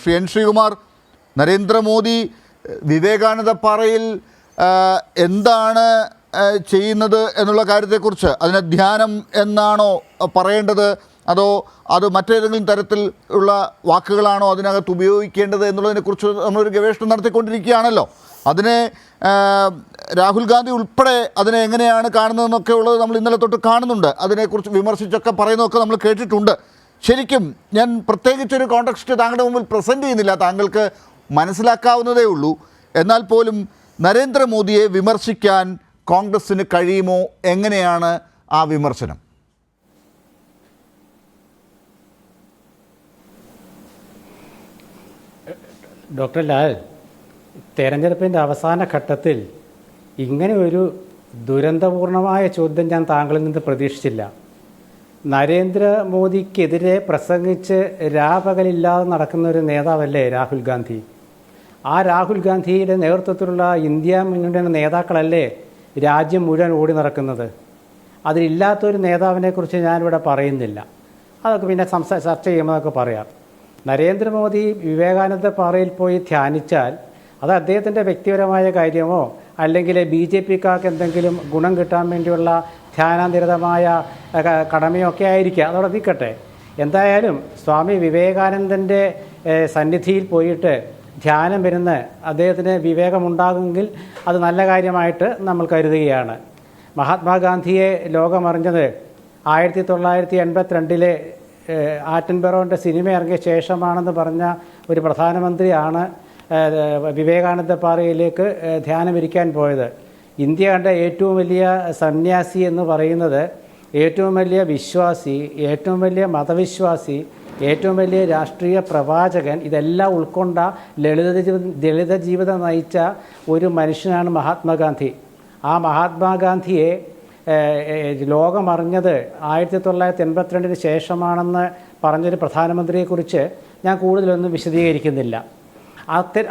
ശ്രീകുമാർ, നരേന്ദ്രമോദി വിവേകാനന്ദ പാറയിൽ എന്താണ് ചെയ്യുന്നത് എന്നുള്ള കാര്യത്തെക്കുറിച്ച് അതിനെ ധ്യാനം എന്നാണോ പറയേണ്ടത്, അതോ അത് മറ്റേതെങ്കിലും തരത്തിൽ ഉള്ള വാക്കുകളാണോ അതിനകത്ത് ഉപയോഗിക്കേണ്ടത് എന്നുള്ളതിനെക്കുറിച്ച് നമ്മളൊരു ഗവേഷണം നടത്തിക്കൊണ്ടിരിക്കുകയാണല്ലോ. അതിനെ രാഹുൽ ഗാന്ധി ഉൾപ്പെടെ അതിനെ എങ്ങനെയാണ് കാണുന്നതെന്നൊക്കെ ഉള്ളത് നമ്മൾ ഇന്നലെ തൊട്ട് കാണുന്നുണ്ട്. അതിനെക്കുറിച്ച് വിമർശിച്ചൊക്കെ പറയുന്നതൊക്കെ നമ്മൾ കേട്ടിട്ടുണ്ട്. ശരിക്കും ഞാൻ പ്രത്യേകിച്ചൊരു കോണ്ടെക്സ്റ്റ് താങ്കളുടെ മുമ്പിൽ പ്രസൻറ്റ് ചെയ്യുന്നില്ല, താങ്കൾക്ക് മനസ്സിലാക്കാവുന്നതേ ഉള്ളൂ. എന്നാൽ പോലും നരേന്ദ്രമോദിയെ വിമർശിക്കാൻ കോൺഗ്രസ്സിന് കഴിയുമോ? എങ്ങനെയാണ് ആ വിമർശനം? ഡോക്ടർ ലാൽ, തെരഞ്ഞെടുപ്പിൻ്റെ അവസാന ഘട്ടത്തിൽ ഇങ്ങനെ ഒരു ദുരന്തപൂർണമായ ചോദ്യം ഞാൻ താങ്കളിൽ നിന്ന് പ്രതീക്ഷിച്ചില്ല. നരേന്ദ്രമോദിക്കെതിരെ പ്രസംഗിച്ച് രാപകലില്ലാതെ നടക്കുന്ന ഒരു നേതാവല്ലേ രാഹുൽ ഗാന്ധി? ആ രാഹുൽ ഗാന്ധിയുടെ നേതൃത്വത്തിലുള്ള ഇന്ത്യ മുന്നണിയുടെ നേതാക്കളല്ലേ രാജ്യം മുഴുവൻ ഓടി നടക്കുന്നത്? അതിലില്ലാത്തൊരു നേതാവിനെക്കുറിച്ച് ഞാനിവിടെ പറയുന്നില്ല. അതൊക്കെ പിന്നെ ചർച്ച ചെയ്യുമ്പോൾ അതൊക്കെ പറയാം. നരേന്ദ്രമോദി വിവേകാനന്ദ പാറയിൽ പോയി ധ്യാനിച്ചാൽ അത് അദ്ദേഹത്തിൻ്റെ വ്യക്തിപരമായ കാര്യമോ അല്ലെങ്കിൽ BJPക്കാർക്ക് എന്തെങ്കിലും ഗുണം കിട്ടാൻ വേണ്ടിയുള്ള ധ്യാനാന്തരിതമായ കടമയോ ഒക്കെ ആയിരിക്കുക. അതവിടെ നിൽക്കട്ടെ. എന്തായാലും സ്വാമി വിവേകാനന്ദൻ്റെ സന്നിധിയിൽ പോയിട്ട് ധ്യാനം വരുന്ന അദ്ദേഹത്തിന് വിവേകമുണ്ടാകുമെങ്കിൽ അത് നല്ല കാര്യമായിട്ട് നമ്മൾ കരുതുകയാണ്. മഹാത്മാഗാന്ധിയെ ലോകമറിഞ്ഞത് 1982 ആറ്റൻബറോൻ്റെ സിനിമ ഇറങ്ങിയ ശേഷമാണെന്ന് പറഞ്ഞ ഒരു പ്രധാനമന്ത്രിയാണ് വിവേകാനന്ദ പാറയിലേക്ക് ധ്യാനമിരിക്കാൻ പോയത്. ഇന്ത്യ കണ്ട ഏറ്റവും വലിയ സന്യാസി എന്ന് പറയുന്നത്, ഏറ്റവും വലിയ വിശ്വാസി, ഏറ്റവും വലിയ മതവിശ്വാസി, ഏറ്റവും വലിയ രാഷ്ട്രീയ പ്രവാചകൻ, ഇതെല്ലാം ഉൾക്കൊണ്ട ലളിത ജീവിതം നയിച്ച ഒരു മനുഷ്യനാണ് മഹാത്മാഗാന്ധി. ആ മഹാത്മാഗാന്ധിയെ ലോകമറിഞ്ഞത് 1982 ശേഷമാണെന്ന് പറഞ്ഞൊരു പ്രധാനമന്ത്രിയെക്കുറിച്ച് ഞാൻ കൂടുതലൊന്നും വിശദീകരിക്കുന്നില്ല.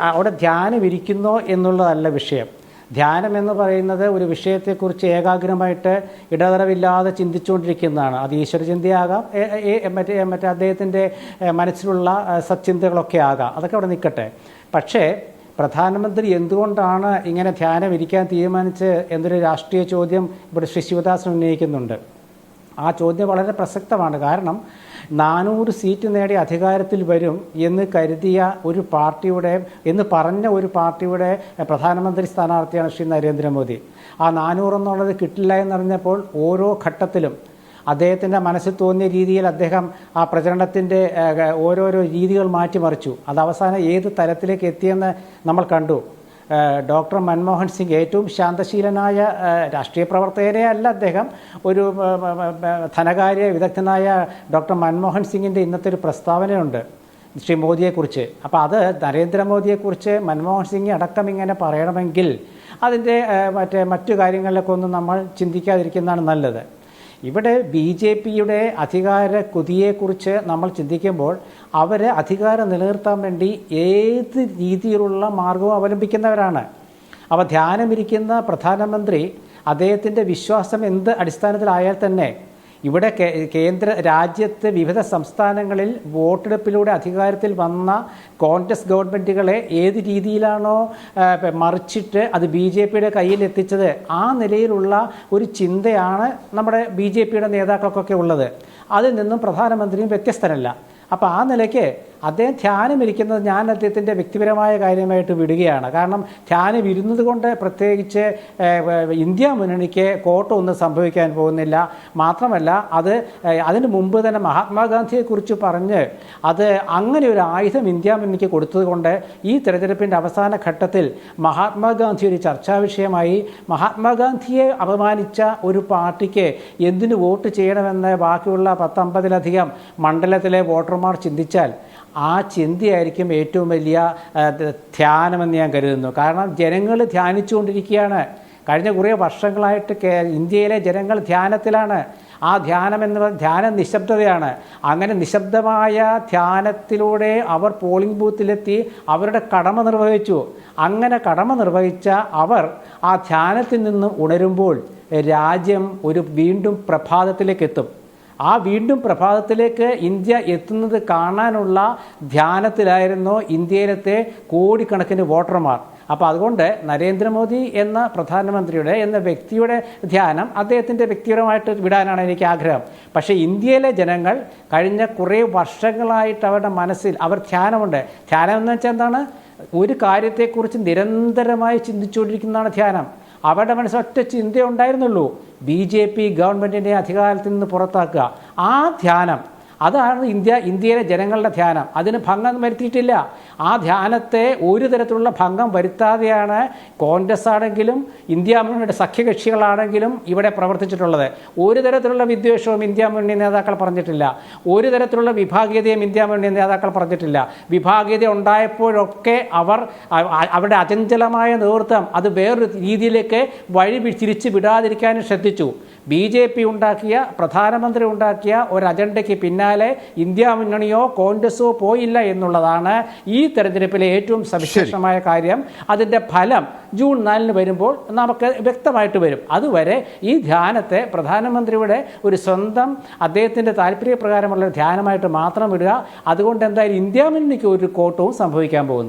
അവിടെ ധ്യാനം ഇരിക്കുന്നോ എന്നുള്ളതല്ല വിഷയം. ധ്യാനം എന്ന് പറയുന്നത് ഒരു വിഷയത്തെക്കുറിച്ച് ഏകാഗ്രമായിട്ട് ഇടതടവില്ലാതെ ചിന്തിച്ചുകൊണ്ടിരിക്കുന്നതാണ്. അത് ഈശ്വരചിന്തയാകാം, മറ്റേ അദ്ദേഹത്തിൻ്റെ മനസ്സിലുള്ള സച്ചിന്തകളൊക്കെ ആകാം. അതൊക്കെ അവിടെ നിൽക്കട്ടെ. പക്ഷേ പ്രധാനമന്ത്രി എന്തുകൊണ്ടാണ് ഇങ്ങനെ ധ്യാനം ഇരിക്കാൻ തീരുമാനിച്ച് എന്നൊരു രാഷ്ട്രീയ ചോദ്യം ഇവിടെ ശ്രീ ശിവദാസൻ ഉന്നയിക്കുന്നുണ്ട്. ആ ചോദ്യം വളരെ പ്രസക്തമാണ്. കാരണം 400 സീറ്റ് നേടി അധികാരത്തിൽ വരും എന്ന് കരുതിയ ഒരു പാർട്ടിയുടെ, എന്ന് പറഞ്ഞ ഒരു പാർട്ടിയുടെ പ്രധാനമന്ത്രി സ്ഥാനാർത്ഥിയാണ് ശ്രീ നരേന്ദ്രമോദി. ആ 400 എന്നുള്ളത് കിട്ടില്ല എന്നറിഞ്ഞപ്പോൾ ഓരോ ഘട്ടത്തിലും അദ്ദേഹത്തിൻ്റെ മനസ്സിൽ തോന്നിയ രീതിയിൽ അദ്ദേഹം ആ പ്രചരണത്തിൻ്റെ ഓരോരോ രീതികൾ മാറ്റിമറിച്ചു. അത് അവസാനം ഏത് തലത്തിലേക്ക് എത്തിയെന്ന് നമ്മൾ കണ്ടു. ഡോക്ടർ മൻമോഹൻ സിംഗ്, ഏറ്റവും ശാന്തശീലനായ രാഷ്ട്രീയ പ്രവർത്തകരെ അല്ല അദ്ദേഹം, ഒരു ധനകാര്യ വിദഗ്ധനായ ഡോക്ടർ മൻമോഹൻ സിംഗിൻ്റെ ഇന്നത്തെ ഒരു പ്രസ്താവനയുണ്ട് ശ്രീ മോദിയെക്കുറിച്ച്. അപ്പോൾ അത് നരേന്ദ്രമോദിയെക്കുറിച്ച് മൻമോഹൻ സിംഗ് അടക്കം ഇങ്ങനെ പറയണമെങ്കിൽ അതിൻ്റെ മറ്റു കാര്യങ്ങളിലൊക്കെ ഒന്നും നമ്മൾ ചിന്തിക്കാതിരിക്കുന്നതാണ് നല്ലത്. ഇവിടെ BJPയുടെ അധികാര കൊതിയെക്കുറിച്ച് നമ്മൾ ചിന്തിക്കുമ്പോൾ അവർ അധികാരം നിലനിർത്താൻ വേണ്ടി ഏത് രീതിയിലുള്ള മാർഗവും അവലംബിക്കുന്നവരാണ്. അപ്പോൾ ധ്യാനമിരിക്കുന്ന പ്രധാനമന്ത്രി അദ്ദേഹത്തിൻ്റെ വിശ്വാസം എന്ത് അടിസ്ഥാനത്തിലായാൽ തന്നെ ഇവിടെ രാജ്യത്ത് വിവിധ സംസ്ഥാനങ്ങളിൽ വോട്ടെടുപ്പിലൂടെ അധികാരത്തിൽ വന്ന കോൺഗ്രസ് ഗവൺമെൻറ്റുകളെ ഏത് രീതിയിലാണോ മറിച്ചിട്ട് അത് BJPയുടെ കയ്യിൽ എത്തിച്ചത്, ആ നിലയിലുള്ള ഒരു ചിന്തയാണ് നമ്മുടെ BJPയുടെ നേതാക്കൾക്കൊക്കെ ഉള്ളത്. അതിൽ നിന്നും പ്രധാനമന്ത്രിയും വ്യത്യസ്തനല്ല. അപ്പോൾ ആ നിലയ്ക്ക് അദ്ദേഹം ധ്യാനമിരിക്കുന്നത് ഞാൻ അദ്ദേഹത്തിൻ്റെ വ്യക്തിപരമായ കാര്യമായിട്ട് വിടുകയാണ്. കാരണം ധ്യാനം ഇരുന്നത് കൊണ്ട് പ്രത്യേകിച്ച് ഇന്ത്യ മുന്നണിക്ക് കോട്ടമൊന്നും സംഭവിക്കാൻ പോകുന്നില്ല. മാത്രമല്ല അതിന് മുമ്പ് തന്നെ മഹാത്മാഗാന്ധിയെക്കുറിച്ച് പറഞ്ഞ് അത് അങ്ങനെ ഒരു ആയുധം ഇന്ത്യ മുന്നണിക്ക് കൊടുത്തത് കൊണ്ട് ഈ തെരഞ്ഞെടുപ്പിൻ്റെ അവസാന ഘട്ടത്തിൽ മഹാത്മാഗാന്ധി ഒരു ചർച്ചാ വിഷയമായി. മഹാത്മാഗാന്ധിയെ അപമാനിച്ച ഒരു പാർട്ടിക്ക് എന്തിനു വോട്ട് ചെയ്യണമെന്ന് ബാക്കിയുള്ള 10-50 മണ്ഡലത്തിലെ വോട്ടർമാർ ചിന്തിച്ചാൽ ആ ചിന്തയായിരിക്കും ഏറ്റവും വലിയ ധ്യാനമെന്ന് ഞാൻ കരുതുന്നു. കാരണം ജനങ്ങൾ ധ്യാനിച്ചുകൊണ്ടിരിക്കുകയാണ്. കഴിഞ്ഞ കുറേ വർഷങ്ങളായിട്ട് ഇന്ത്യയിലെ ജനങ്ങൾ ധ്യാനത്തിലാണ്. ആ ധ്യാനം നിശബ്ദതയാണ്. അങ്ങനെ നിശബ്ദമായ ധ്യാനത്തിലൂടെ അവർ പോളിംഗ് ബൂത്തിലെത്തി അവരുടെ കടമ നിർവഹിച്ചു. അങ്ങനെ കടമ നിർവഹിച്ച അവർ ആ ധ്യാനത്തിൽ നിന്നും ഉണരുമ്പോൾ രാജ്യം വീണ്ടും പ്രഭാതത്തിലേക്ക് എത്തും. ആ വീണ്ടും പ്രഭാതത്തിലേക്ക് ഇന്ത്യ എത്തുന്നത് കാണാനുള്ള ധ്യാനത്തിലായിരുന്നു ഇന്ത്യയിലത്തെ കോടിക്കണക്കിന് വോട്ടർമാർ. അപ്പോൾ അതുകൊണ്ട് നരേന്ദ്രമോദി എന്ന പ്രധാനമന്ത്രിയുടെ എന്ന വ്യക്തിയുടെ ധ്യാനം അദ്ദേഹത്തിൻ്റെ വ്യക്തിപരമായിട്ട് വിടാനാണ് എനിക്ക് ആഗ്രഹം. പക്ഷേ ഇന്ത്യയിലെ ജനങ്ങൾ കഴിഞ്ഞ കുറേ വർഷങ്ങളായിട്ട് അവരുടെ മനസ്സിൽ ധ്യാനമുണ്ട്. ധ്യാനം എന്ന് വെച്ചാൽ എന്താണ്? ഒരു കാര്യത്തെക്കുറിച്ച് നിരന്തരമായി ചിന്തിച്ചുകൊണ്ടിരിക്കുന്നതാണ് ധ്യാനം. അവരുടെ മനസ്സിൽ ഒറ്റ ചിന്തയേ ഉണ്ടായിരുന്നുള്ളൂ, BJP ഗവൺമെൻറ്റിനെ അധികാരത്തിൽ നിന്ന് പുറത്താക്കുക. ആ ധ്യാനം, അതാണ് ഇന്ത്യയിലെ ജനങ്ങളുടെ ധ്യാനം. അതിന് ഭംഗം വരുത്തിയിട്ടില്ല. ആ ധ്യാനത്തെ ഒരു തരത്തിലുള്ള ഭംഗം വരുത്താതെയാണ് കോൺഗ്രസ് ആണെങ്കിലും ഇന്ത്യ മുന്നണിയുടെ സഖ്യകക്ഷികളാണെങ്കിലും ഇവിടെ പ്രവർത്തിച്ചിട്ടുള്ളത്. ഒരു തരത്തിലുള്ള വിദ്വേഷവും ഇന്ത്യ മുന്നണി നേതാക്കൾ പറഞ്ഞിട്ടില്ല. ഒരു തരത്തിലുള്ള വിഭാഗീയതയും ഇന്ത്യ മുന്നണി നേതാക്കൾ പറഞ്ഞിട്ടില്ല. വിഭാഗീയത ഉണ്ടായപ്പോഴൊക്കെ അവരുടെ അചഞ്ചലമായ നേതൃത്വം അത് വേറൊരു രീതിയിലേക്ക് തിരിച്ച് വിടാതിരിക്കാനും ശ്രദ്ധിച്ചു. BJP ഉണ്ടാക്കിയ, പ്രധാനമന്ത്രി ഉണ്ടാക്കിയ ഒരു അജണ്ടയ്ക്ക് പിന്നാലെ ഇന്ത്യ മുന്നണിയോ കോൺഗ്രസോ പോയില്ല എന്നുള്ളതാണ് ഈ തെരഞ്ഞെടുപ്പിലെ ഏറ്റവും സവിശേഷമായ കാര്യം. അതിൻ്റെ ഫലം ജൂൺ 4 വരുമ്പോൾ നമുക്ക് വ്യക്തമായിട്ട് വരും. അതുവരെ ഈ ധ്യാനത്തെ പ്രധാനമന്ത്രിയുടെ ഒരു സ്വന്തം അദ്ദേഹത്തിൻ്റെ താല്പര്യപ്രകാരമുള്ള ധ്യാനമായിട്ട് മാത്രം വിടുക. അതുകൊണ്ട് എന്തായാലും ഇന്ത്യ മുന്നണിക്ക് ഒരു കോട്ടവും സംഭവിക്കാൻ പോകുന്നില്ല.